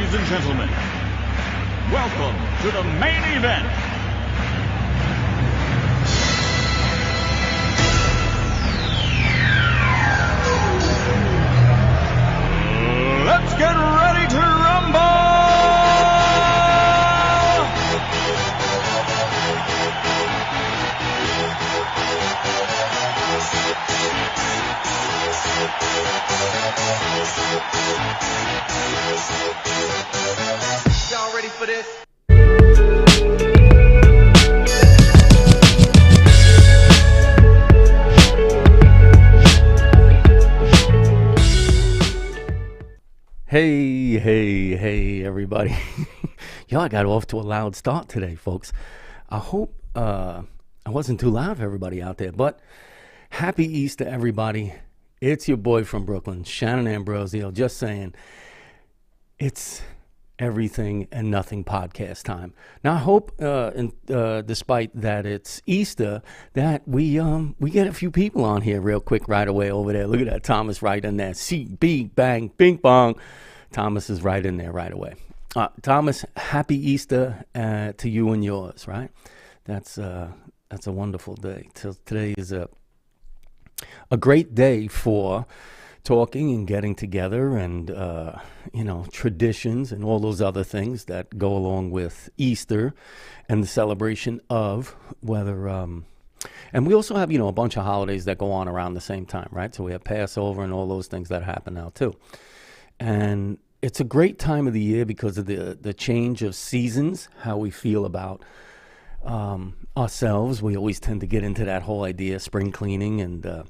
Ladies and gentlemen, welcome to the main event. Let's get ready to rumble! Y'all ready for this? Hey, everybody. Yo, I got off to a loud start today, folks. I hope I wasn't too loud for everybody out there, but happy Easter, everybody. It's your boy from Brooklyn, Shannon Ambrosio, just saying it's everything and nothing podcast time. Now, I hope, despite that it's Easter, that we get a few people on here real quick right away over there. Look at that, Thomas right in there. C-B, bang, bing, bong. Thomas is right in there right away. Thomas, happy Easter to you and yours, right? That's a wonderful day. Today is a great day for talking and getting together and, traditions and all those other things that go along with Easter and the celebration of whether, and we also have, a bunch of holidays that go on around the same time, right? So we have Passover and all those things that happen now too. And it's a great time of the year because of the change of seasons, how we feel about ourselves. We always tend to get into that whole idea, spring cleaning and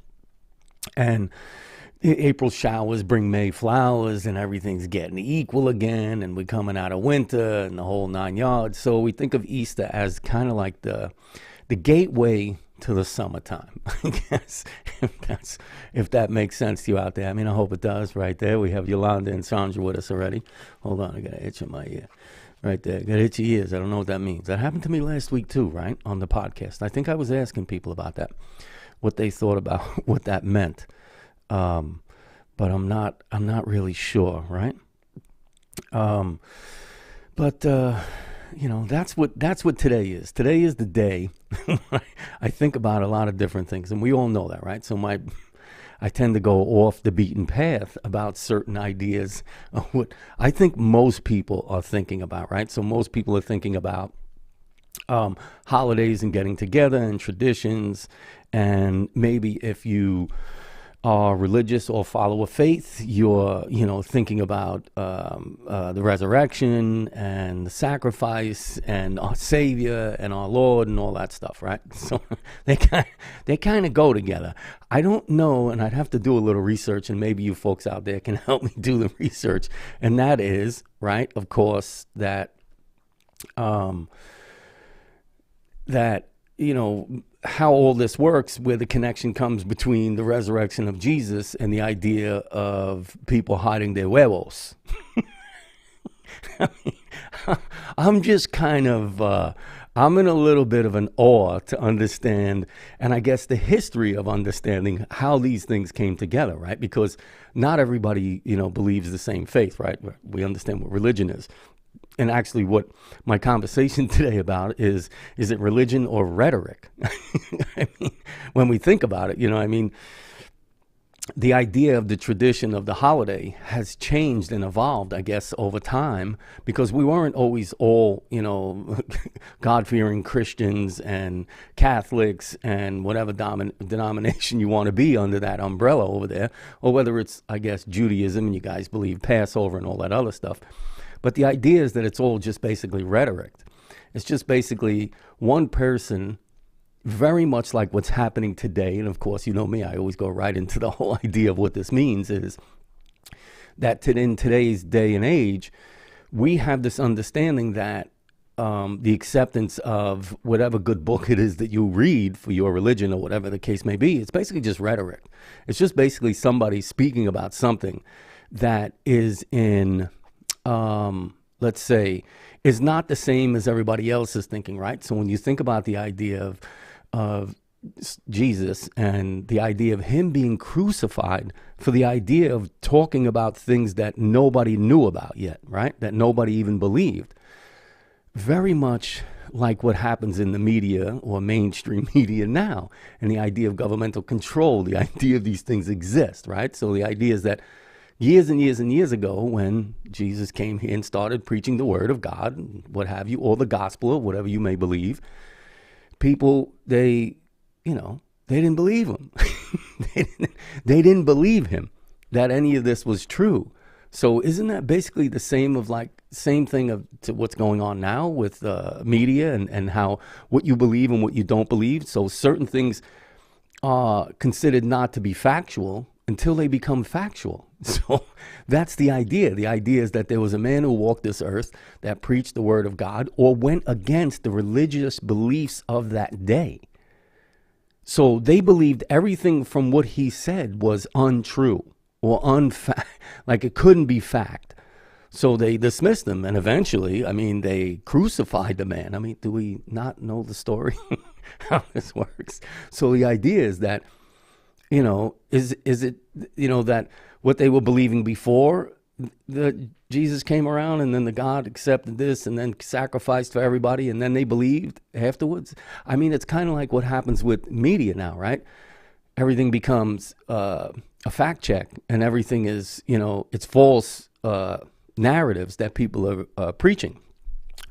April showers bring May flowers and everything's getting equal again and we're coming out of winter and the whole 9 yards. So we think of Easter as kind of like the gateway to the summertime, I guess, if that makes sense to you out there. I mean, I hope it does. Right there, we have Yolanda and Sandra with us already. Hold on, I got an itch in my ear. Right there, got itchy ears. I don't know what that means. That happened to me last week too, right, on the podcast. I think I was asking people about that, what they thought about what that meant. But I'm not really sure, right? That's what today is. Today is the day I think about a lot of different things, and we all know that, right? So I tend to go off the beaten path about certain ideas of what I think most people are thinking about, right? So most people are thinking about holidays and getting together and traditions, and maybe if you are religious or follow a faith, you're, thinking about the resurrection and the sacrifice and our Savior and our Lord and all that stuff, right? So they kind of go together. I don't know, and I'd have to do a little research, and maybe you folks out there can help me do the research. And that is, right, of course, that how all this works, where the connection comes between the resurrection of Jesus and the idea of people hiding their huevos. I mean, I'm just kind of, I'm in a little bit of an awe to understand, and I guess the history of understanding how these things came together, right? Because not everybody, believes the same faith, right? We understand what religion is. And actually what my conversation today about is it religion or rhetoric? I mean, when we think about it, the idea of the tradition of the holiday has changed and evolved, I guess, over time, because we weren't always all, God-fearing Christians and Catholics and whatever denomination you want to be under that umbrella over there, or whether it's, I guess, Judaism and you guys believe Passover and all that other stuff. But the idea is that it's all just basically rhetoric. It's just basically one person, very much like what's happening today. And of course, you know me, I always go right into the whole idea of what this means is that in today's day and age, we have this understanding that the acceptance of whatever good book it is that you read for your religion or whatever the case may be, it's basically just rhetoric. It's just basically somebody speaking about something that is in... let's say, is not the same as everybody else is thinking, right? So when you think about the idea of Jesus and the idea of him being crucified for the idea of talking about things that nobody knew about yet, right? That nobody even believed. Very much like what happens in the media or mainstream media now, and the idea of governmental control, the idea of these things exist, right? So the idea is that years and years and years ago, when Jesus came here and started preaching the word of God, what have you, or the gospel, or whatever you may believe, people, they didn't believe him. they didn't believe him that any of this was true. So isn't that basically the same thing to what's going on now with media and how what you believe and what you don't believe? So certain things are considered not to be factual until they become factual. So that's the idea. The idea is that there was a man who walked this earth that preached the word of God or went against the religious beliefs of that day. So they believed everything from what he said was untrue or like it couldn't be fact. So they dismissed him, and eventually, they crucified the man. Do we not know the story how this works? So the idea is that, is it, that what they were believing before Jesus came around, and then the God accepted this and then sacrificed for everybody, and then they believed afterwards. It's kind of like what happens with media now, right? Everything becomes a fact check, and everything is, it's false narratives that people are preaching.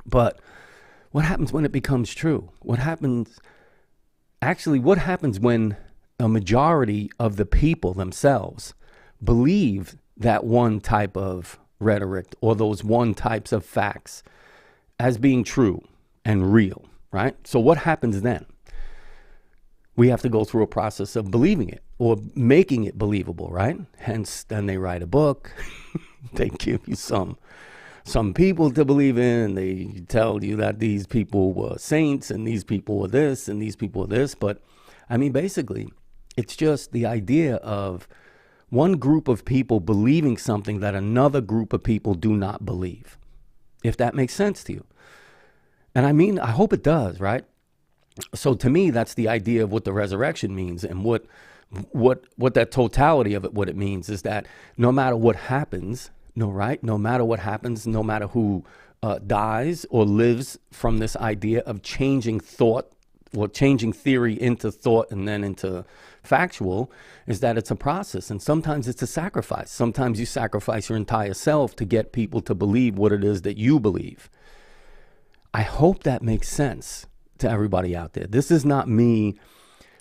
But what happens when it becomes true? What happens when a majority of the people themselves believe that one type of rhetoric or those one types of facts as being true and real, right? So what happens then? We have to go through a process of believing it or making it believable, right? Hence, then they write a book. They give you some people to believe in. They tell you that these people were saints and these people were this and these people were this. But basically, it's just the idea of one group of people believing something that another group of people do not believe, if that makes sense to you. And I hope it does, right? So to me, that's the idea of what the resurrection means, and what that totality of it, what it means is that no matter what happens, no matter what happens, no matter who dies or lives from this idea of changing thought or changing theory into thought and then into factual, is that it's a process. And sometimes it's a sacrifice. Sometimes you sacrifice your entire self to get people to believe what it is that you believe. I hope that makes sense to everybody out there. This is not me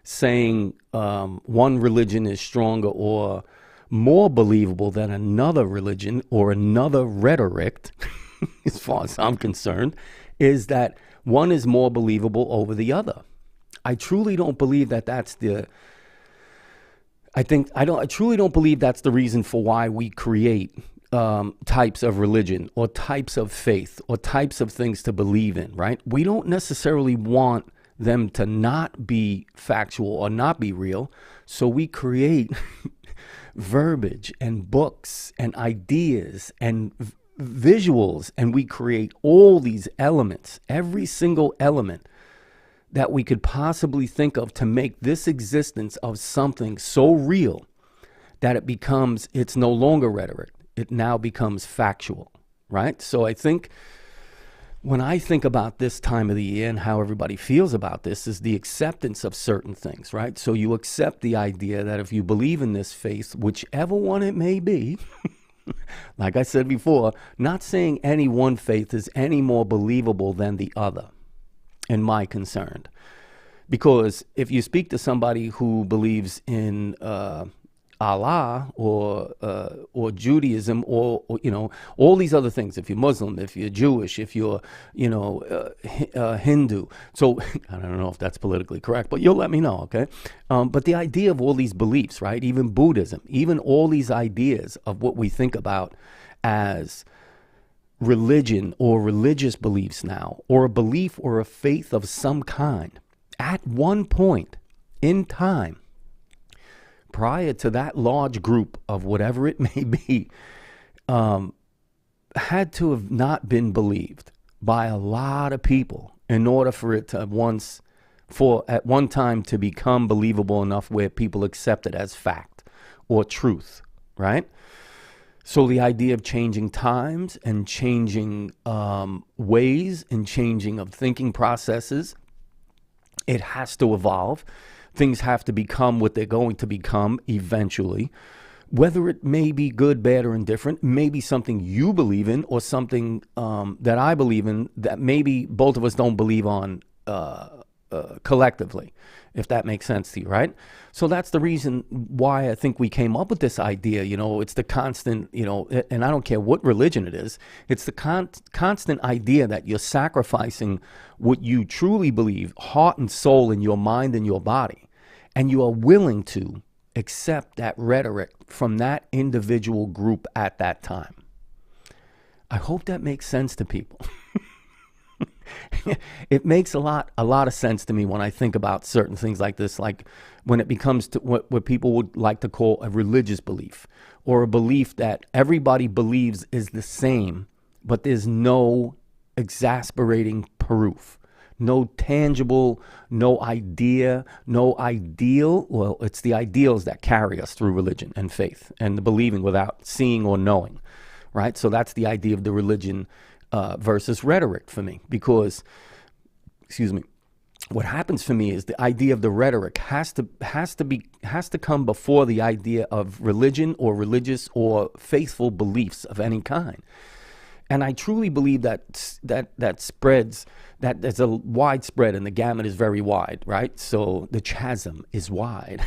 saying one religion is stronger or more believable than another religion or another rhetoric, as far as I'm concerned, is that one is more believable over the other. I truly don't believe that that's I truly don't believe that's the reason for why we create types of religion or types of faith or types of things to believe in, right? We don't necessarily want them to not be factual or not be real. So we create verbiage and books and ideas and visuals, and we create all these elements, every single element that we could possibly think of to make this existence of something so real that it's no longer rhetoric. It now becomes factual, right? So I think when I think about this time of the year and how everybody feels about this is the acceptance of certain things, right? So you accept the idea that if you believe in this faith, whichever one it may be, like I said before, not saying any one faith is any more believable than the other, in my concern. Because if you speak to somebody who believes in Allah or Judaism or all these other things, if you're Muslim, if you're Jewish, if you're Hindu, so I don't know if that's politically correct, but you'll let me know, okay? But the idea of all these beliefs, right? Even Buddhism, even all these ideas of what we think about as religion or religious beliefs now, or a belief or a faith of some kind, at one point in time, prior to that large group of whatever it may be, had to have not been believed by a lot of people in order for it to once for at one time to become believable enough where people accept it as fact or truth, right? So the idea of changing times and changing ways and changing of thinking processes, it has to evolve. Things have to become what they're going to become eventually. Whether it may be good, bad, or indifferent, maybe something you believe in or something that I believe in that maybe both of us don't believe on collectively, if that makes sense to you, right? So that's the reason why I think we came up with this idea. It's the constant, and I don't care what religion it is, it's the constant idea that you're sacrificing what you truly believe, heart and soul, in your mind and your body, and you are willing to accept that rhetoric from that individual group at that time. I hope that makes sense to people. It makes a lot of sense to me when I think about certain things like this, like when it becomes to what people would like to call a religious belief, or a belief that everybody believes is the same, but there's no exasperating proof, no tangible, no idea, no ideal. Well, it's the ideals that carry us through religion and faith and the believing without seeing or knowing, right? So that's the idea of the religion versus rhetoric for me, because, what happens for me is the idea of the rhetoric has to come before the idea of religion or religious or faithful beliefs of any kind. And I truly believe that spreads, that there's a widespread and the gamut is very wide, right? So the chasm is wide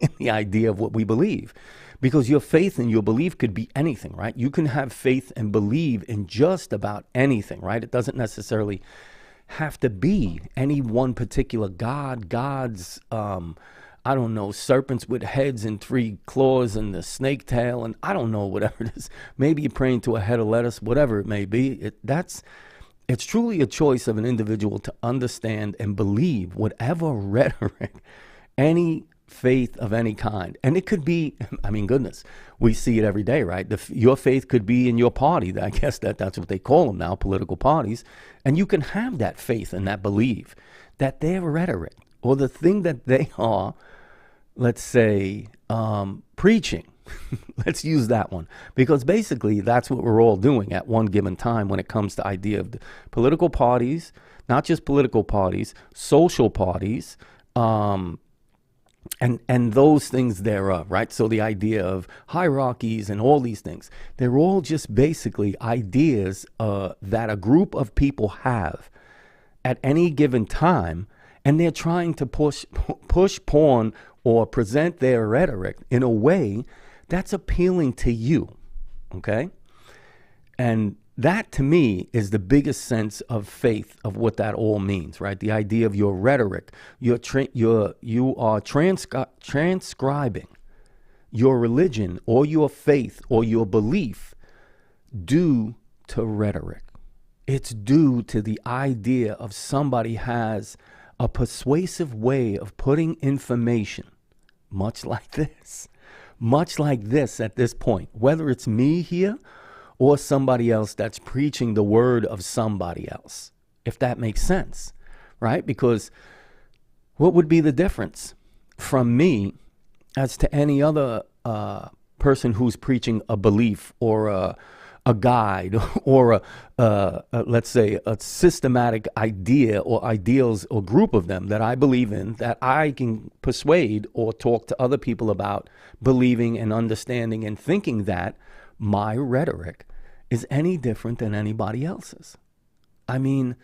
in the idea of what we believe. Because your faith and your belief could be anything, right? You can have faith and believe in just about anything, right? It doesn't necessarily have to be any one particular god, gods, I don't know, serpents with heads and 3 claws and the snake tail, and I don't know, whatever it is. Maybe you're praying to a head of lettuce, whatever it may be. It's truly a choice of an individual to understand and believe whatever rhetoric, any faith of any kind. And it could be, goodness, we see it every day, right? Your faith could be in your party. I guess that's what they call them now, political parties. And you can have that faith and that belief that their rhetoric or the thing that they are, let's say, preaching. Let's use that one, because basically that's what we're all doing at one given time when it comes to idea of the political parties, not just political parties, social parties, and those things thereof, right? So the idea of hierarchies and all these things, they're all just basically ideas that a group of people have at any given time, and they're trying to push pawn or present their rhetoric in a way that's appealing to you, okay? And that, to me, is the biggest sense of faith of what that all means, right? The idea of your rhetoric. You are transcribing your religion or your faith or your belief due to rhetoric. It's due to the idea of somebody has a persuasive way of putting information, much like this at this point, whether it's me here or somebody else that's preaching the word of somebody else, if that makes sense, right? Because what would be the difference from me as to any other person who's preaching a belief or a guide or let's say a systematic idea or ideals or group of them that I believe in, that I can persuade or talk to other people about believing and understanding and thinking that my rhetoric is any different than anybody else's. To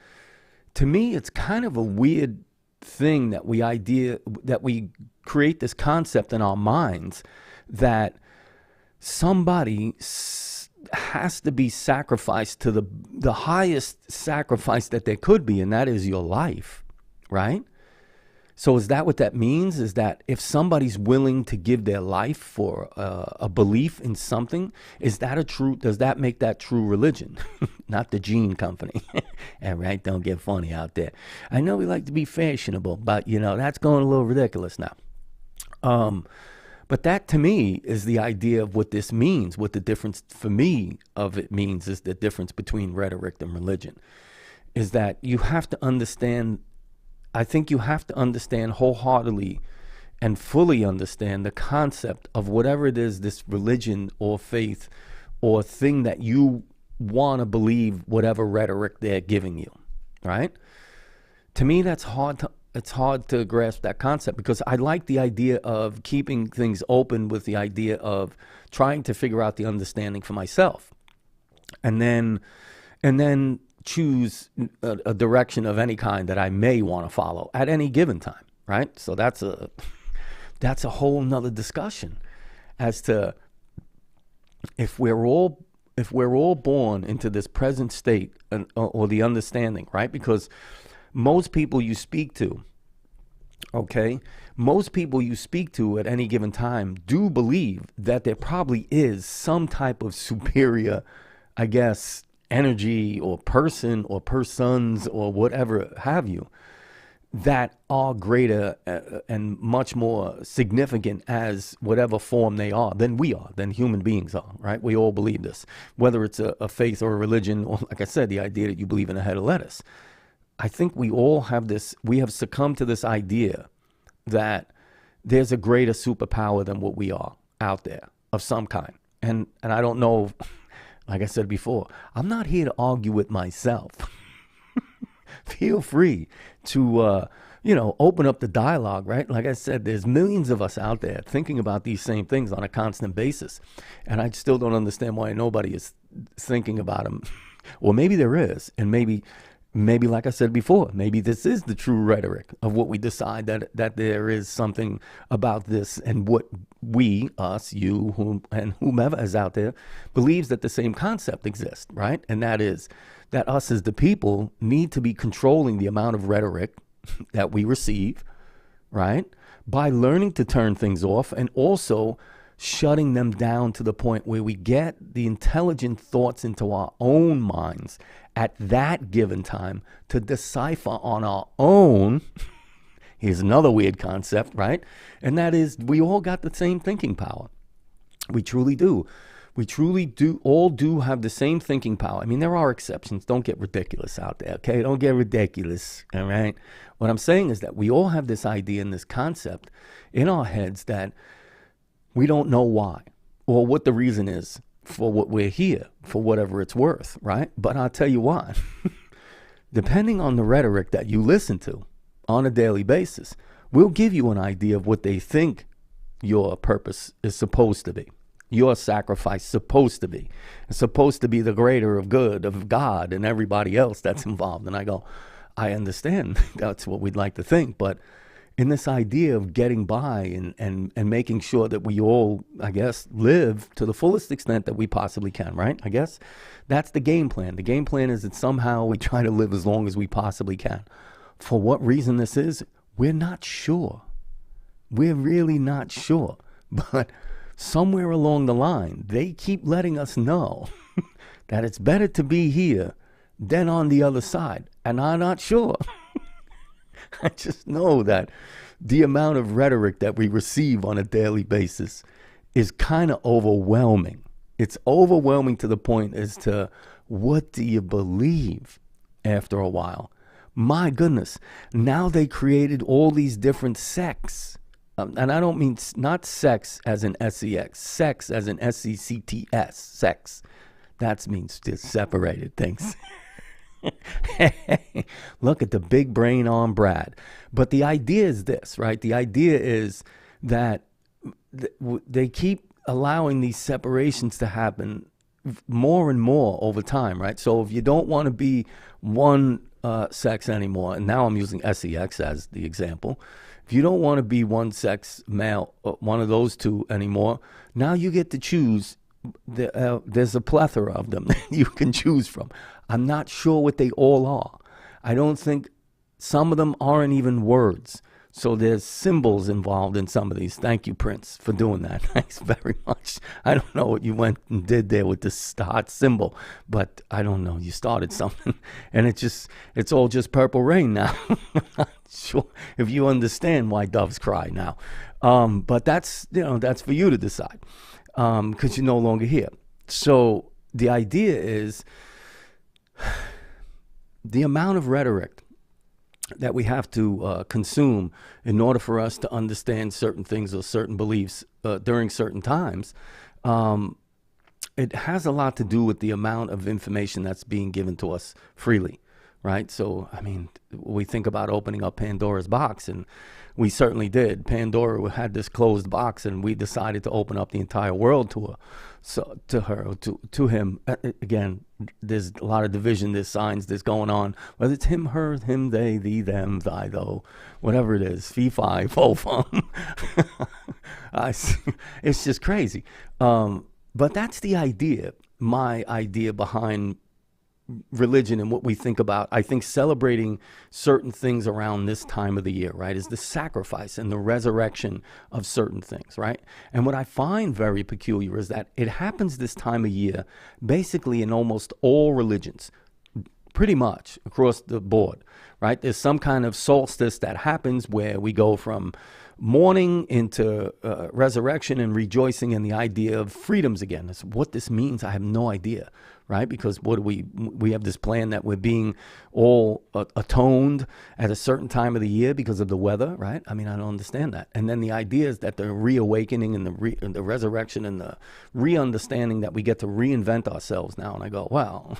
me, it's kind of a weird thing that we create this concept in our minds that somebody has to be sacrificed to the highest sacrifice that there could be, and that is your life, right? So is that what that means? Is that if somebody's willing to give their life for a belief in something, does that make that true religion? Not the gene company. And right, don't get funny out there. I know we like to be fashionable, but that's going a little ridiculous now. But that, to me, is the idea of what this means. What the difference for me of it means is the difference between rhetoric and religion. Is that you have to understand I think you have to understand wholeheartedly and fully understand the concept of whatever it is, this religion or faith or thing that you want to believe, whatever rhetoric they're giving you, right? To me, it's hard to grasp that concept, because I like the idea of keeping things open with the idea of trying to figure out the understanding for myself, and then choose a direction of any kind that I may want to follow at any given time, right? So that's a whole nother discussion as to if we're all born into this present state, or the understanding, right? Because most people you speak to, most people you speak to at any given time do believe that there probably is some type of superior, I guess, energy or person or persons or whatever have you, that are greater and much more significant as whatever form they are than we are, than human beings are, right? We all believe this, whether it's a faith or a religion, or, like I said, the idea that you believe in a head of lettuce. I think we all have this, we have succumbed to this idea that there's a greater superpower than what we are out there of some kind. And I don't know, like I said before, I'm not here to argue with myself. Feel free to, open up the dialogue, right? Like I said, there's millions of us out there thinking about these same things on a constant basis. And I still don't understand why nobody is thinking about them. Or maybe there is. And maybe, like I said before, maybe this is the true rhetoric of what we decide, that there is something about this, and what we, us, you, and whomever is out there believes that the same concept exists, right? And that is that us as the people need to be controlling the amount of rhetoric that we receive, right? By learning to turn things off, and also shutting them down to the point where we get the intelligent thoughts into our own minds at that given time to decipher on our own. Here's another weird concept, right? And that is, we all got the same thinking power. We truly do. We truly do, all do have the same thinking power. I mean, there are exceptions. Don't get ridiculous out there, okay? Don't get ridiculous, all right? What I'm saying is that we all have this idea and this concept in our heads that we don't know why or what the reason is for what we're here, for whatever it's worth, right? But I'll tell you what, depending on the rhetoric that you listen to on a daily basis, will give you an idea of what they think your purpose is supposed to be. Your sacrifice supposed to be. It's supposed to be the greater of good of God and everybody else that's involved. And I go, I understand that's what we'd like to think, but in this idea of getting by and making sure that we all, I guess, live to the fullest extent that we possibly can, right? I guess that's the game plan. The game plan is that somehow we try to live as long as we possibly can. For what reason this is, we're not sure. We're really not sure. But somewhere along the line, they keep letting us know that it's better to be here than on the other side. And I'm not sure. I just know that the amount of rhetoric that we receive on a daily basis is kind of overwhelming. It's overwhelming to the point as to, what do you believe after a while? My goodness, now they created all these different sects. And I don't mean not sex as in S-E-X, sex as in S-E-C-T-S, sex. That means just separated things. Look at the big brain on Brad. But the idea is this, right? The idea is that they keep allowing these separations to happen more and more over time, right? So if you don't want to be one sex anymore, and now I'm using S-E-X as the example, if you don't want to be one sex, male, one of those two anymore, now you get to choose. There's a plethora of them that you can choose from. I'm not sure what they all are. I don't think, some of them aren't even words. So there's symbols involved in some of these. Thank you, Prince, for doing that. Thanks very much. I don't know what you went and did there with this heart symbol, but I don't know. You started something, and it's all just purple rain now. I'm not sure if you understand why doves cry now. But that's for you to decide, because you're no longer here. So the idea is the amount of rhetoric that we have to consume in order for us to understand certain things or certain beliefs during certain times, it has a lot to do with the amount of information that's being given to us freely, right? So, I mean, we think about opening up Pandora's box, and we certainly did. Pandora had this closed box, and we decided to open up the entire world to her. So to him. Again, there's a lot of division, there's signs, there's going on. Whether it's him, her, him, they, thee, them, thy, though, whatever it is, fee, fi, fo, fum. It's just crazy. But that's the idea, my idea behind religion and what we think about. I think celebrating certain things around this time of the year, right, is the sacrifice and the resurrection of certain things, right? And what I find very peculiar is that it happens this time of year basically in almost all religions, pretty much across the board, right? There's some kind of solstice that happens where we go from mourning into resurrection and rejoicing in the idea of freedoms again. That's what this means. I have no idea, right? Because what do we have this plan that we're being all atoned at a certain time of the year because of the weather, right? I mean, I don't understand that. And then the idea is that the reawakening and the resurrection and the re-understanding that we get to reinvent ourselves now. And I go, wow,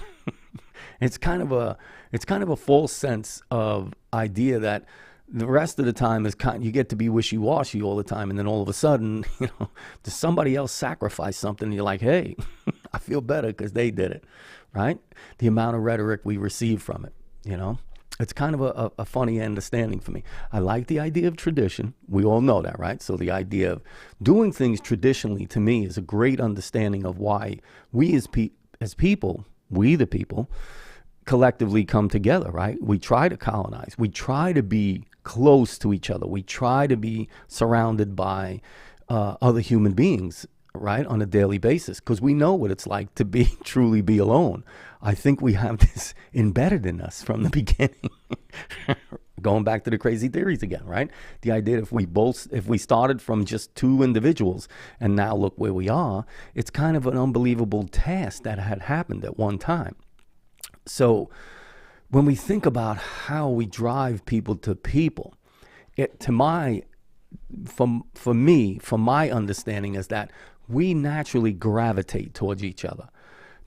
it's kind of a false sense of idea that the rest of the time is you get to be wishy-washy all the time, and then all of a sudden, does somebody else sacrifice something, and you're like, hey, I feel better because they did it, right? The amount of rhetoric we receive from it, it's kind of a funny understanding for me. I like the idea of tradition. We all know that, right? So the idea of doing things traditionally, to me, is a great understanding of why we as people, we the people, collectively come together, right? We try to colonize. We try to be close to each other. We try to be surrounded by other human beings, right, on a daily basis, because we know what it's like to truly be alone. I think we have this embedded in us from the beginning. Going back to the crazy theories again, right? The idea that if we started from just two individuals and now look where we are, it's kind of an unbelievable task that had happened at one time. So when we think about how we drive people to people, for my understanding is that we naturally gravitate towards each other.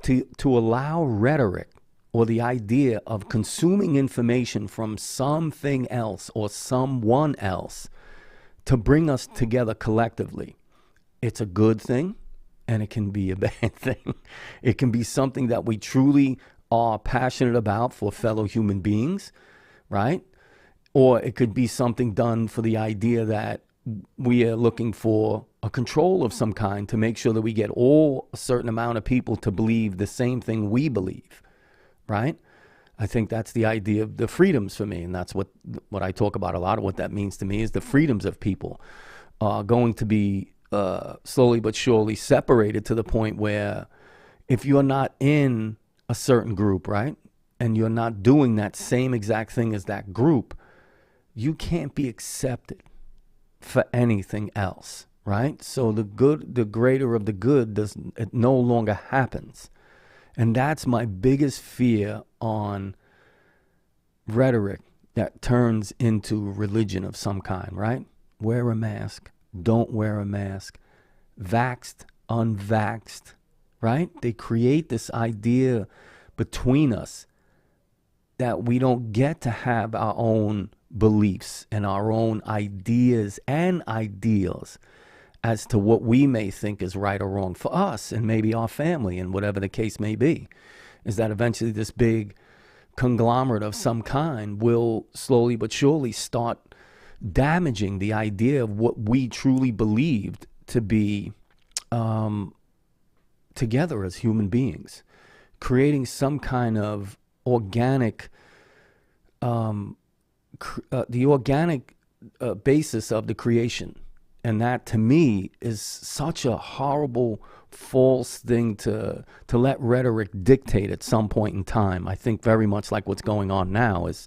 To allow rhetoric or the idea of consuming information from something else or someone else to bring us together collectively, it's a good thing and it can be a bad thing. It can be something that we truly are passionate about for fellow human beings, right? Or it could be something done for the idea that we are looking for a control of some kind to make sure that we get a certain amount of people to believe the same thing we believe, right? I think that's the idea of the freedoms for me, and that's what I talk about a lot. Of what that means to me is the freedoms of people are going to be slowly but surely separated to the point where if you're not in a certain group, right, and you're not doing that same exact thing as that group, you can't be accepted for anything else, right? So the greater of the good it no longer happens. And that's my biggest fear on rhetoric that turns into religion of some kind, right? Wear a mask, don't wear a mask, vaxxed, unvaxxed, right? They create this idea between us that we don't get to have our own beliefs and our own ideas and ideals as to what we may think is right or wrong for us and maybe our family and whatever the case may be. Is that eventually this big conglomerate of some kind will slowly but surely start damaging the idea of what we truly believed to be together as human beings, creating some kind of organic, the organic basis of the creation. And that to me is such a horrible, false thing to let rhetoric dictate at some point in time. I think very much like what's going on now is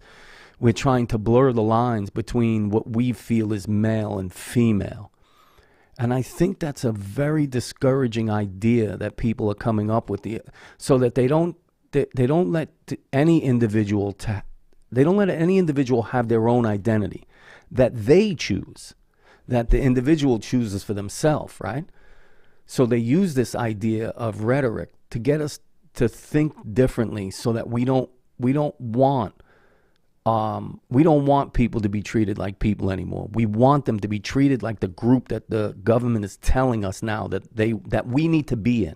we're trying to blur the lines between what we feel is male and female. And I think that's a very discouraging idea that people are coming up with, so that they don't let any individual They don't let any individual have their own identity that they choose, that the individual chooses for themselves, right? So they use this idea of rhetoric to get us to think differently, so that we don't want people to be treated like people anymore. We want them to be treated like the group that the government is telling us now that we need to be in.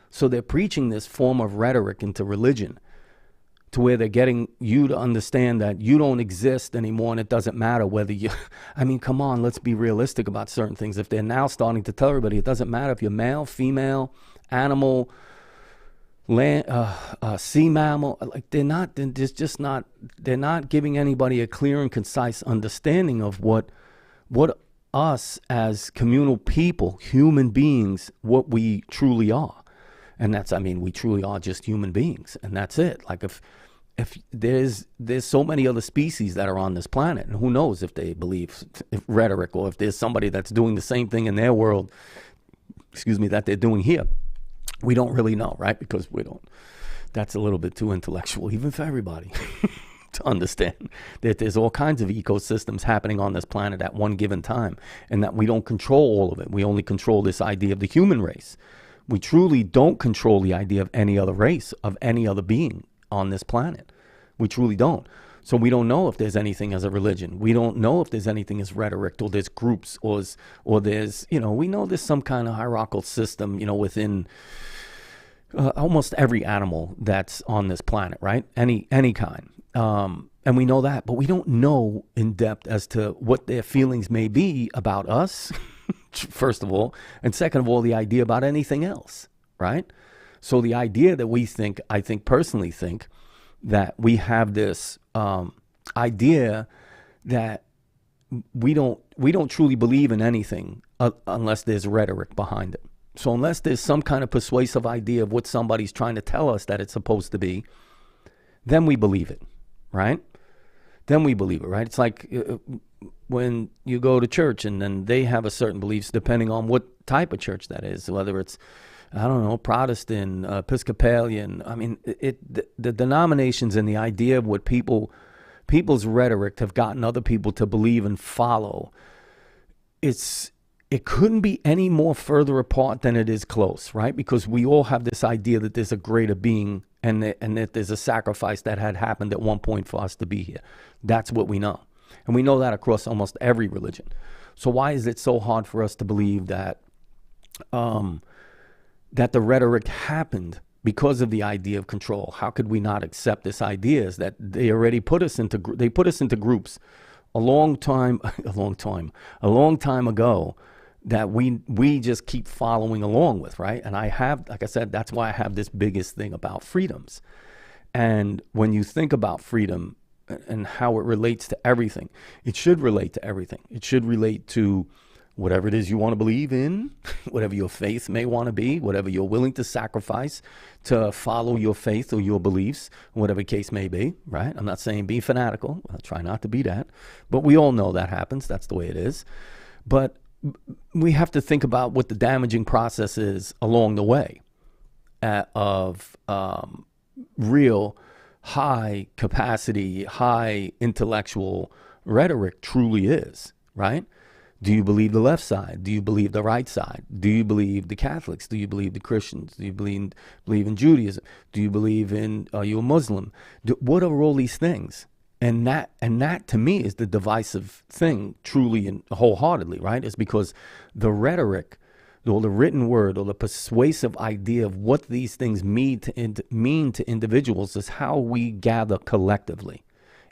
So they're preaching this form of rhetoric into religion, to where they're getting you to understand that you don't exist anymore, and it doesn't matter whether you, I mean, come on, let's be realistic about certain things. If they're now starting to tell everybody it doesn't matter if you're male, female, animal, land, sea mammal, like they're not giving anybody a clear and concise understanding of what us as communal people, human beings, what we truly are. And that's, I mean, we truly are just human beings, and that's it. Like if there's so many other species that are on this planet, and who knows if they believe rhetoric, or if there's somebody that's doing the same thing in their world, that they're doing here. We don't really know, right? Because that's a little bit too intellectual, even for everybody to understand that there's all kinds of ecosystems happening on this planet at one given time, and that we don't control all of it. We only control this idea of the human race. We truly don't control the idea of any other race, of any other being on this planet. We truly don't. So we don't know if there's anything as a religion. We don't know if there's anything as rhetoric, or there's groups, or there's, we know there's some kind of hierarchical system, within almost every animal that's on this planet, right? Any kind. And we know that, but we don't know in depth as to what their feelings may be about us, first of all, and second of all, the idea about anything else, right? So the idea that I personally think that we have this idea that we don't truly believe in anything unless there's rhetoric behind it. So unless there's some kind of persuasive idea of what somebody's trying to tell us that it's supposed to be, then we believe it, right? Then we believe it, right? It's like when you go to church and then they have a certain beliefs depending on what type of church that is, whether it's, I don't know, Protestant, Episcopalian. I mean, the denominations and the idea of what people's rhetoric have gotten other people to believe and follow. It couldn't be any more further apart than it is close, right? Because we all have this idea that there's a greater being, and that there's a sacrifice that had happened at one point for us to be here. That's what we know. And we know that across almost every religion. So why is it so hard for us to believe that that the rhetoric happened because of the idea of control? How could we not accept this idea is that they already put us into groups a long time ago that we just keep following along with, right? And I have, like I said, that's why I have this biggest thing about freedoms. And when you think about freedom and how it relates to everything, it should relate to everything. It should relate to whatever it is you want to believe in, whatever your faith may want to be, whatever you're willing to sacrifice to follow your faith or your beliefs, whatever case may be, right? I'm not saying be fanatical. I'll try not to be that. But we all know that happens. That's the way it is. But we have to think about what the damaging process is along the way of real high capacity, high intellectual rhetoric truly is, right? Do you believe the left side? Do you believe the right side? Do you believe the Catholics? Do you believe the Christians? Do you believe in Judaism? Do you believe in, are you a Muslim? What are all these things? And that to me is the divisive thing, truly and wholeheartedly, right? Is because the rhetoric, or the written word, or the persuasive idea of what these things mean to individuals is how we gather collectively.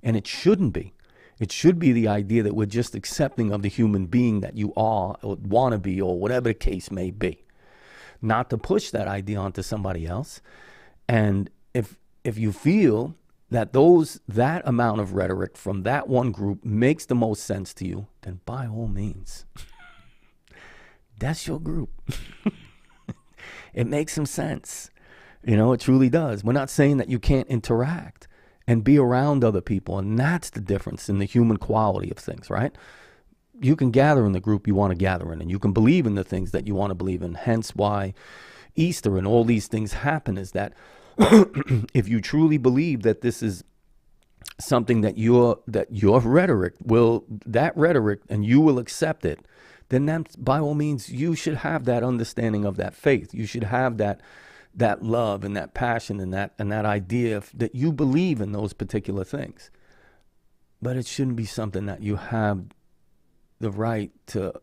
And it shouldn't be. It should be the idea that we're just accepting of the human being that you are, or want to be, or whatever the case may be. Not to push that idea onto somebody else. And if you feel that that amount of rhetoric from that one group makes the most sense to you, then by all means, that's your group. It makes some sense. It truly does. We're not saying that you can't interact and be around other people, and that's the difference in the human quality of things, right? You can gather in the group you want to gather in, and you can believe in the things that you want to believe in. Hence why Easter and all these things happen, is that if you truly believe that this is something that your rhetoric will, that rhetoric, and you will accept it, then that, by all means, you should have that understanding of that faith. You should have that love and that passion and that idea that you believe in those particular things. But it shouldn't be something that you have the right to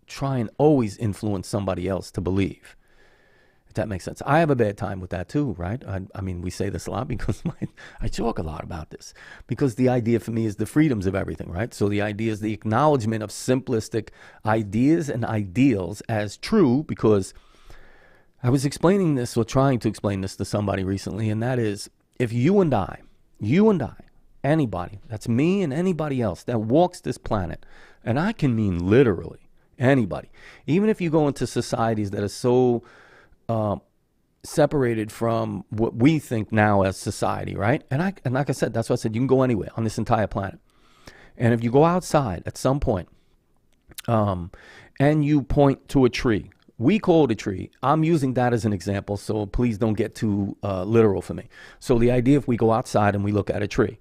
try and always influence somebody else to believe. If that makes sense. I have a bad time with that too, right? I mean, we say this a lot because I talk a lot about this. Because the idea for me is the freedoms of everything, right? So the idea is the acknowledgement of simplistic ideas and ideals as true, because I was explaining this, or trying to explain this to somebody recently, and that is, if you and I, anybody, that's me and anybody else that walks this planet, and I can mean literally anybody, even if you go into societies that are so separated from what we think now as society, right? And like I said, that's why I said you can go anywhere on this entire planet. And if you go outside at some point, and you point to a tree, we call it a tree. I'm using that as an example, so please don't get too literal for me. So the idea, if we go outside and we look at a tree,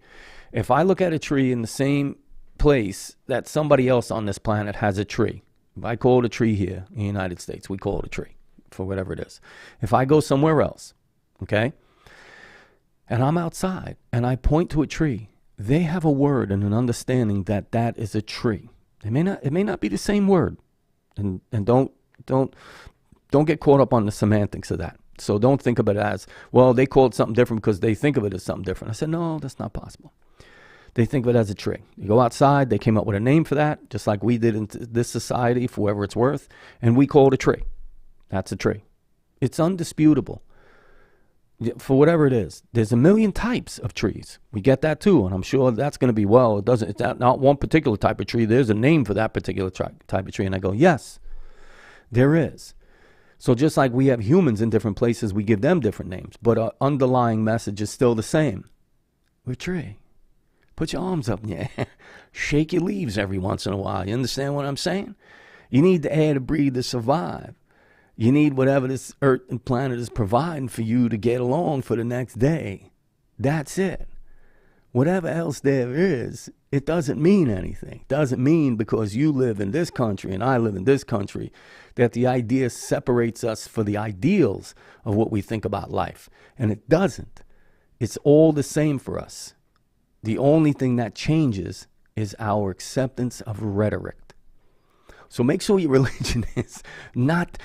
if I look at a tree in the same place that somebody else on this planet has a tree, if I call it a tree here in the United States, we call it a tree for whatever it is. If I go somewhere else, okay, and I'm outside and I point to a tree, they have a word and an understanding that that is a tree. It may not be the same word, and don't get caught up on the semantics of that. So don't think of it as, well, they call it something different because they think of it as something different. I said, no, that's not possible. They think of it as a tree. You go outside, they came up with a name for that, just like we did in this society, for whatever it's worth, and we call it a tree. That's a tree. It's undisputable. For whatever it is, there's a million types of trees. We get that too, and I'm sure that's going to be, well, it's not one particular type of tree. There's a name for that particular type of tree. And I go, yes, there is. So just like we have humans in different places, we give them different names, but our underlying message is still the same. We're a tree. Put your arms up in the air. Shake your leaves every once in a while. You understand what I'm saying? You need the air to breathe to survive. You need whatever this earth and planet is providing for you to get along for the next day. That's it. Whatever else there is, it doesn't mean anything. It doesn't mean because you live in this country and I live in this country that the idea separates us for the ideals of what we think about life. And it doesn't. It's all the same for us. The only thing that changes is our acceptance of rhetoric. So make sure your religion is not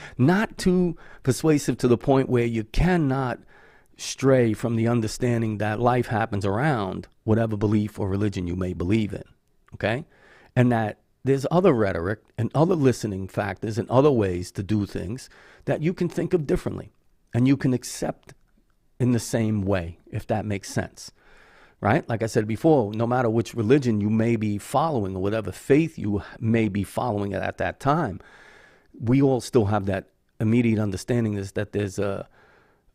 too persuasive to the point where you cannot stray from the understanding that life happens around whatever belief or religion you may believe in, okay? And that there's other rhetoric and other listening factors and other ways to do things that you can think of differently and you can accept in the same way, if that makes sense. Right? Like I said before, no matter which religion you may be following or whatever faith you may be following at that time, we all still have that immediate understanding is that there's a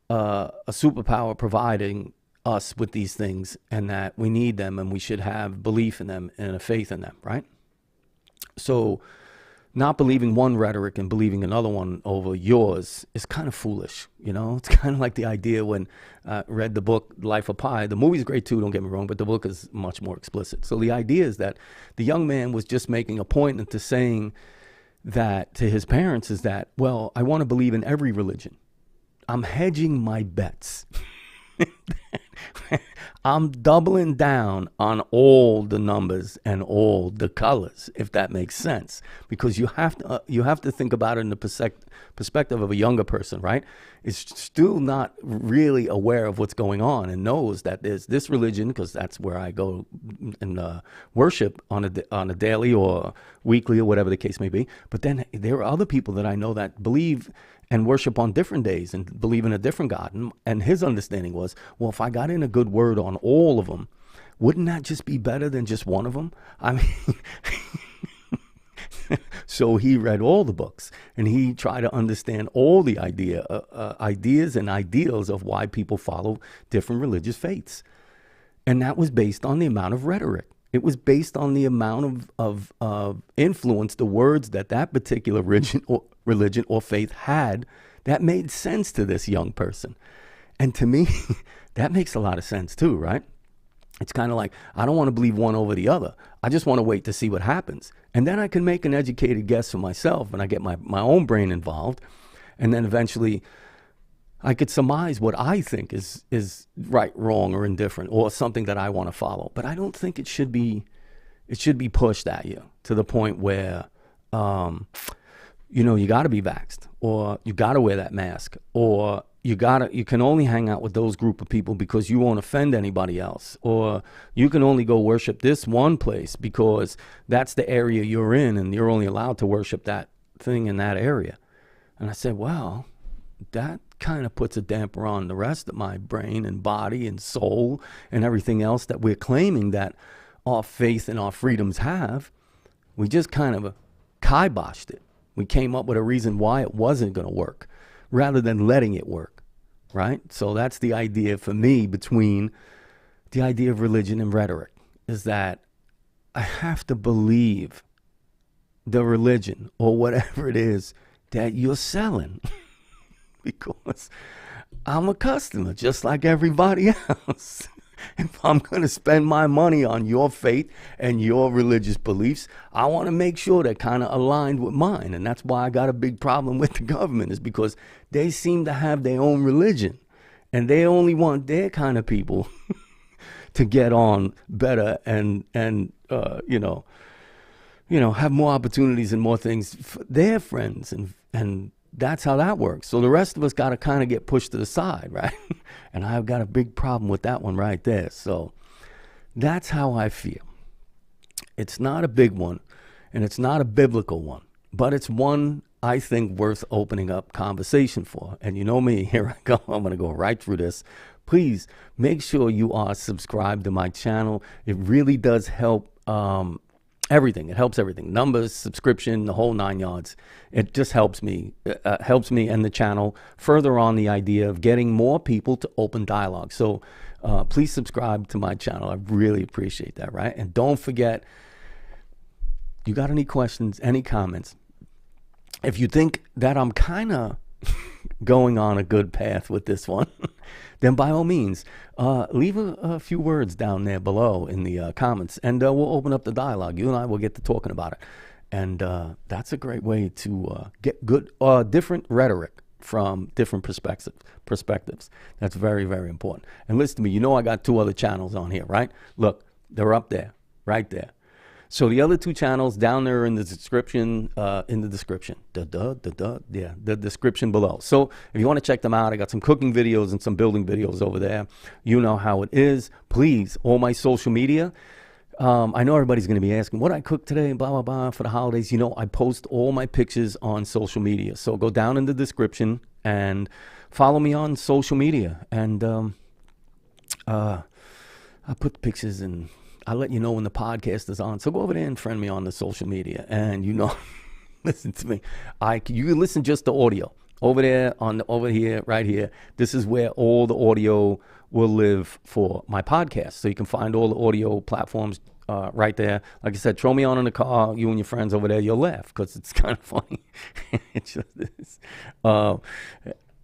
superpower providing us with these things and that we need them and we should have belief in them and a faith in them, right? So not believing one rhetoric and believing another one over yours is kind of foolish, you know? It's kind of like the idea when I read the book Life of Pi. The movie's great too, don't get me wrong, but the book is much more explicit. So the idea is that the young man was just making a point into saying that to his parents is that, well, I want to believe in every religion. I'm hedging my bets. I'm doubling down on all the numbers and all the colors, if that makes sense, because you have to think about it in the perspective of a younger person, right? Is still not really aware of what's going on and knows that there's this religion, because that's where I go and worship on a daily or weekly or whatever the case may be. But then there are other people that I know that believe and worship on different days and believe in a different God. And his understanding was, well, if I got in a good word on all of them, wouldn't that just be better than just one of them? I mean, so he read all the books and he tried to understand all the ideas and ideals of why people follow different religious faiths. And that was based on the amount of rhetoric. It was based on the amount of influence, the words that particular religion or faith had that made sense to this young person. And to me, that makes a lot of sense too, right? It's kind of like, I don't want to believe one over the other. I just want to wait to see what happens. And then I can make an educated guess for myself, and I get my own brain involved. And then eventually I could surmise what I think is right, wrong, or indifferent, or something that I want to follow. But I don't think it should be pushed at you to the point where, you got to be vaxxed, or you got to wear that mask, or you can only hang out with those group of people because you won't offend anybody else, or you can only go worship this one place because that's the area you're in and you're only allowed to worship that thing in that area. And I said, well, that kind of puts a damper on the rest of my brain and body and soul and everything else that we're claiming that our faith and our freedoms have. We just kind of kiboshed it. We came up with a reason why it wasn't going to work rather than letting it work, right? So that's the idea for me between the idea of religion and rhetoric, is that I have to believe the religion or whatever it is that you're selling because I'm a customer just like everybody else. If I'm going to spend my money on your faith and your religious beliefs, I want to make sure they're kind of aligned with mine. And that's why I got a big problem with the government, is because they seem to have their own religion and they only want their kind of people to get on better and have more opportunities and more things for their friends. And that's how that works. So the rest of us got to kind of get pushed to the side, right? And I've got a big problem with that one right there. So that's how I feel. It's not a big one, and it's not a biblical one, but it's one I think worth opening up conversation for. And you know me, here I go. I'm going to go right through this. Please make sure you are subscribed to my channel. It really does help everything. It helps everything. Numbers, subscription, the whole 9 yards. It just helps me and the channel further on the idea of getting more people to open dialogue. So please subscribe to my channel. I really appreciate that, right? And don't forget, you got any questions, any comments? If you think that I'm kind of going on a good path with this one, then by all means, leave a few words down there below in the comments, and we'll open up the dialogue. You and I will get to talking about it. And that's a great way to get good, different rhetoric from different perspectives. That's very, very important. And listen to me, I got 2 other channels on here, right? Look, they're up there, right there. So the other 2 channels down there in the description, the description below. So if you want to check them out, I got some cooking videos and some building videos over there. You know how it is. Please, all my social media. I know everybody's going to be asking what I cooked today, blah, blah, blah, for the holidays. I post all my pictures on social media. So go down in the description and follow me on social media. And I put the pictures in. I'll let you know when the podcast is on. So go over there and friend me on the social media. And listen to me. You can listen just to audio. Over there, over here, right here. This is where all the audio will live for my podcast. So you can find all the audio platforms right there. Like I said, throw me on in the car, you and your friends over there. You'll laugh because it's kind of funny. It just is.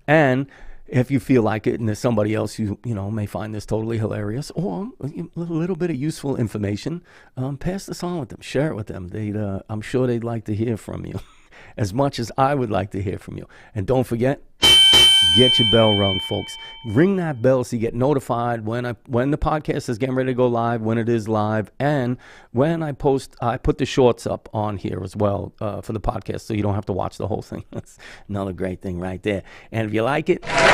And if you feel like it and there's somebody else who, may find this totally hilarious or a little bit of useful information, pass this on with them. Share it with them. I'm sure they'd like to hear from you as much as I would like to hear from you. And don't forget, get your bell rung, folks. Ring that bell so you get notified when the podcast is getting ready to go live, when it is live, and when I post. I put the shorts up on here as well for the podcast, so you don't have to watch the whole thing. That's another great thing right there. And if you like it, 3 thumbs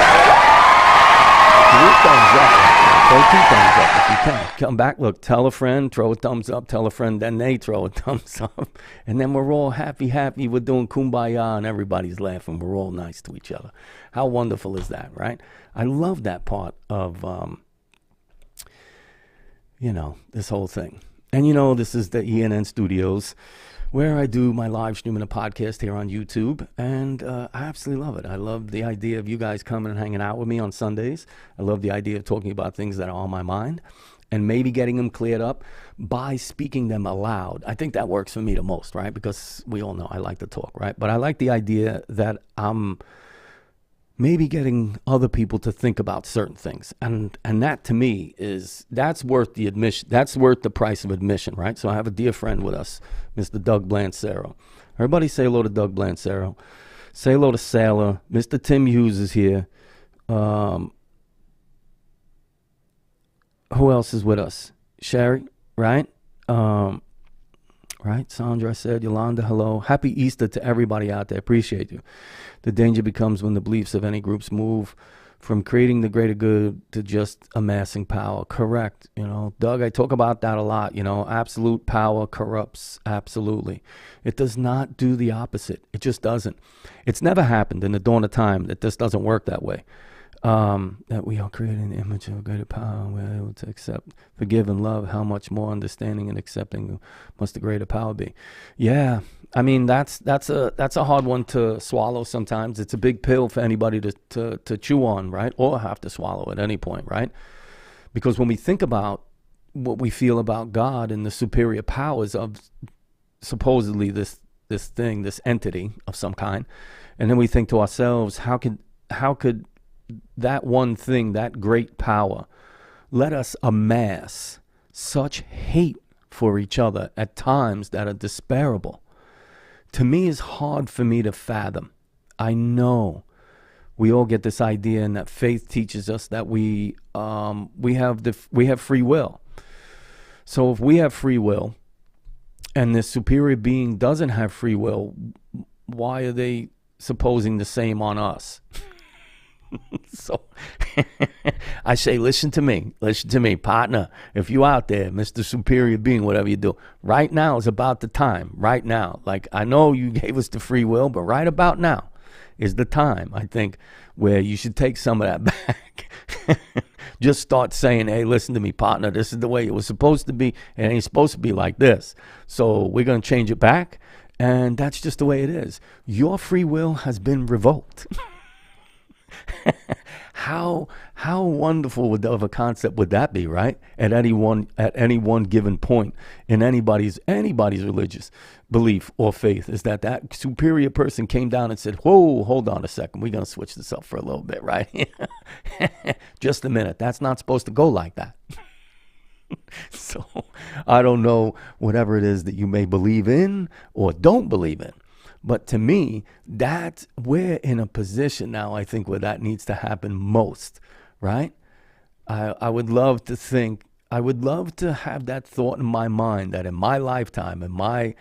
up. Throw 2 thumbs up if you can. Come back, look, tell a friend, throw a thumbs up, tell a friend, then they throw a thumbs up. And then we're all happy. We're doing kumbaya and everybody's laughing. We're all nice to each other. How wonderful is that, right? I love that part of, this whole thing. And this is the ENN Studios, where I do my live stream and a podcast here on YouTube, and I absolutely love it. I love the idea of you guys coming and hanging out with me on Sundays. I love the idea of talking about things that are on my mind and maybe getting them cleared up by speaking them aloud. I think that works for me the most, right? Because we all know I like to talk, right? But I like the idea that I'm maybe getting other people to think about certain things. And that to me that's worth the admission. That's worth the price of admission, right? So I have a dear friend with us, Mr. Doug Blancero. Everybody say hello to Doug Blancero. Say hello to Sailor. Mr. Tim Hughes is here. Who else is with us? Sherry, right? Right, Sandra said, Yolanda, hello. Happy Easter to everybody out there. Appreciate you. The danger becomes when the beliefs of any groups move from creating the greater good to just amassing power. Correct. Doug, I talk about that a lot. Absolute power corrupts. Absolutely. It does not do the opposite. It just doesn't. It's never happened in the dawn of time that this doesn't work that way. That we are created in the image of greater power, and we're able to accept, forgive, and love. How much more understanding and accepting must the greater power be? Yeah, I mean that's a hard one to swallow. Sometimes it's a big pill for anybody to chew on, right? Or have to swallow at any point, right? Because when we think about what we feel about God and the superior powers of supposedly this thing, this entity of some kind, and then we think to ourselves, how could that one thing, that great power, let us amass such hate for each other at times that are despicable? To me, is hard for me to fathom. I know we all get this idea, and that faith teaches us that we have free will. So if we have free will, and this superior being doesn't have free will, why are they supposing the same on us? So I say, listen to me, partner. If you out there, Mr. Superior Being, whatever you do, right now is about the time. Right now, like I know you gave us the free will, but right about now is the time, I think, where you should take some of that back. Just start saying, hey, listen to me, partner. This is the way it was supposed to be. It ain't supposed to be like this. So we're going to change it back. And that's just the way it is. Your free will has been revoked. How wonderful of a concept would that be, right? At any one given point in anybody's religious belief or faith, is that superior person came down and said, whoa, hold on a second, we're going to switch this up for a little bit, right? Just a minute. That's not supposed to go like that. So I don't know whatever it is that you may believe in or don't believe in. But to me, we're in a position now, I think, where that needs to happen most, right? I would love to have that thought in my mind that in my lifetime, in my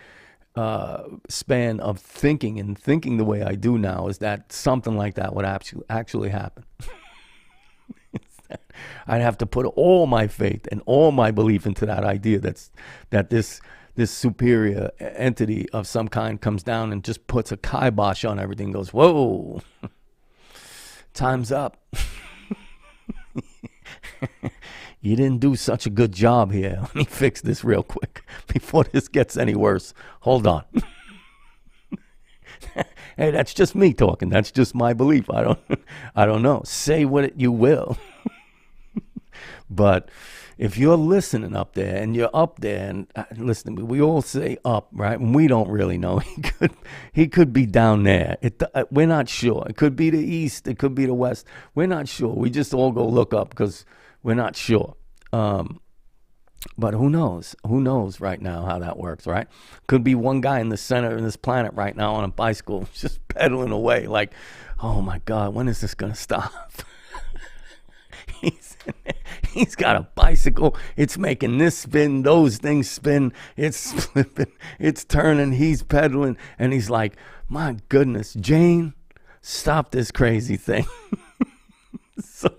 span of thinking the way I do now, is that something like that would actually happen. I'd have to put all my faith and all my belief into that idea that this superior entity of some kind comes down and just puts a kibosh on everything and goes, whoa, time's up. You didn't do such a good job here. Let me fix this real quick before this gets any worse. Hold on. Hey, that's just me talking. That's just my belief. I don't know. Say what you will. But if you're listening up there and you're up there and listen to me, we all say up, right? And we don't really know. He could be down there. We're not sure. It could be the east. It could be the west. We're not sure. We just all go look up because we're not sure. But who knows? Who knows right now how that works, right? Could be one guy in the center of this planet right now on a bicycle just pedaling away like, oh my God, when is this going to stop? He's got a bicycle. It's making this spin, those things spin. It's flipping, it's turning, he's pedaling. And he's like, my goodness, Jane, stop this crazy thing. So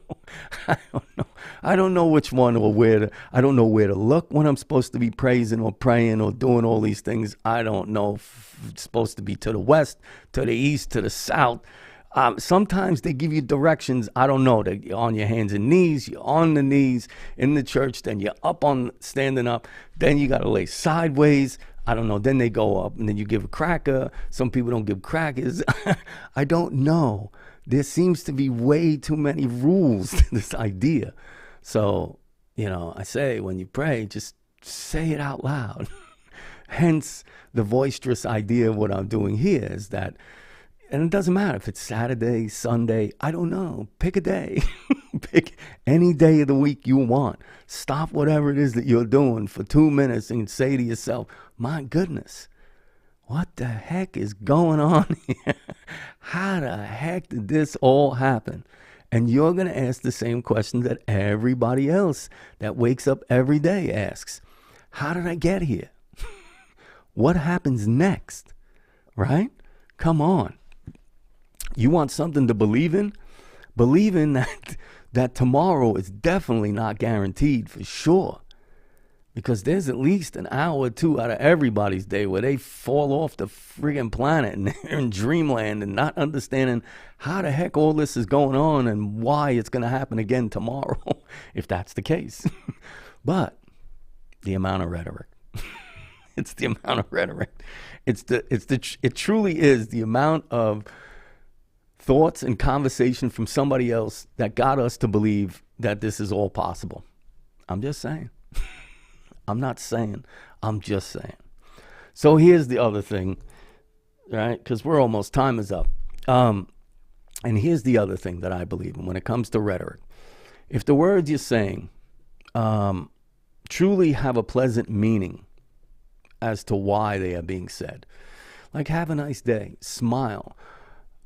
I don't know. I don't know which one or I don't know where to look when I'm supposed to be praising or praying or doing all these things. I don't know if it's supposed to be to the west, to the east, to the south. Sometimes they give you directions. I don't know. You're on your hands and knees. You're on the knees in the church. Then you're standing up. Then you got to lay sideways. I don't know. Then they go up and then you give a cracker. Some people don't give crackers. I don't know. There seems to be way too many rules to this idea. So, I say when you pray, just say it out loud. Hence the boisterous idea of what I'm doing here is that And it doesn't matter if it's Saturday, Sunday, I don't know. Pick a day. Pick any day of the week you want. Stop whatever it is that you're doing for 2 minutes and say to yourself, my goodness, what the heck is going on here? How the heck did this all happen? And you're going to ask the same question that everybody else that wakes up every day asks. How did I get here? What happens next? Right? Come on. You want something to believe in? Believe in that tomorrow is definitely not guaranteed for sure. Because there's at least an hour or two out of everybody's day where they fall off the friggin' planet and they're in dreamland and not understanding how the heck all this is going on and why it's going to happen again tomorrow, if that's the case. But the amount of rhetoric. It's the amount of rhetoric. It truly is the amount of thoughts and conversation from somebody else that got us to believe that this is all possible. I'm just saying. I'm not saying. I'm just saying. So here's the other thing, right? Because we're almost, time is up. And here's the other thing that I believe in when it comes to rhetoric. If the words you're saying truly have a pleasant meaning as to why they are being said, like have a nice day, smile,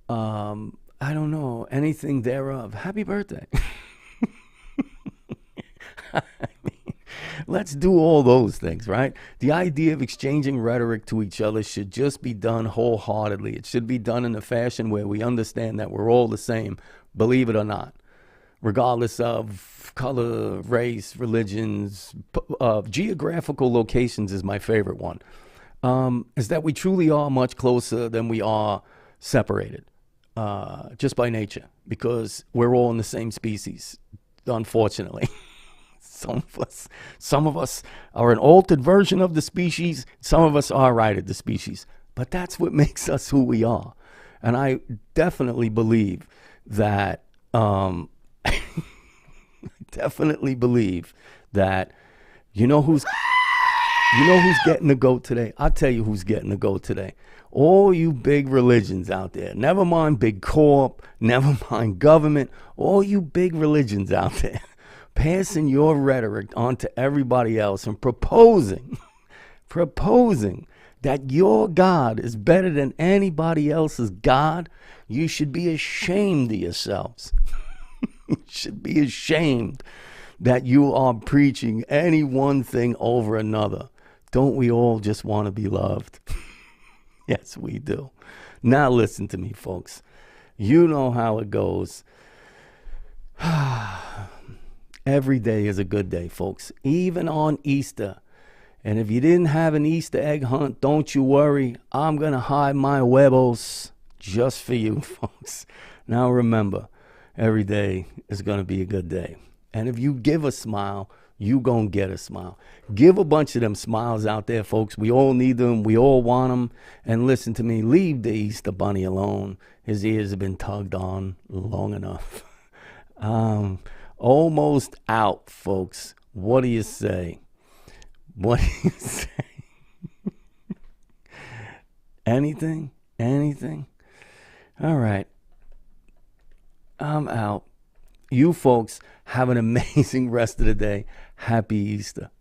I don't know, anything thereof, happy birthday. I mean, let's do all those things, right? The idea of exchanging rhetoric to each other should just be done wholeheartedly. It should be done in a fashion where we understand that we're all the same, believe it or not, regardless of color, race, religions, geographical locations is my favorite one, is that we truly are much closer than we are separated, just by nature, because we're all in the same species, unfortunately. Some of us are an altered version of the species. Some of us are right at the species. But that's what makes us who we are. And I definitely believe that, you know who's getting the goat today? I'll tell you who's getting the goat today. All you big religions out there. Never mind big corp, never mind government. All you big religions out there. Passing your rhetoric on to everybody else and proposing that your God is better than anybody else's God. You should be ashamed of yourselves. You should be ashamed that you are preaching any one thing over another. Don't we all just want to be loved? Yes, we do. Now listen to me, folks. You know how it goes. Every day is a good day, folks, even on Easter. And if you didn't have an Easter egg hunt, don't you worry. I'm going to hide my huevos just for you, folks. Now remember, every day is going to be a good day. And if you give a smile, you going to get a smile. Give a bunch of them smiles out there, folks. We all need them. We all want them. And listen to me, leave the Easter bunny alone. His ears have been tugged on long enough. Almost out, folks. What do you say? What do you say? Anything? Anything? All right. I'm out. You folks have an amazing rest of the day. Happy Easter.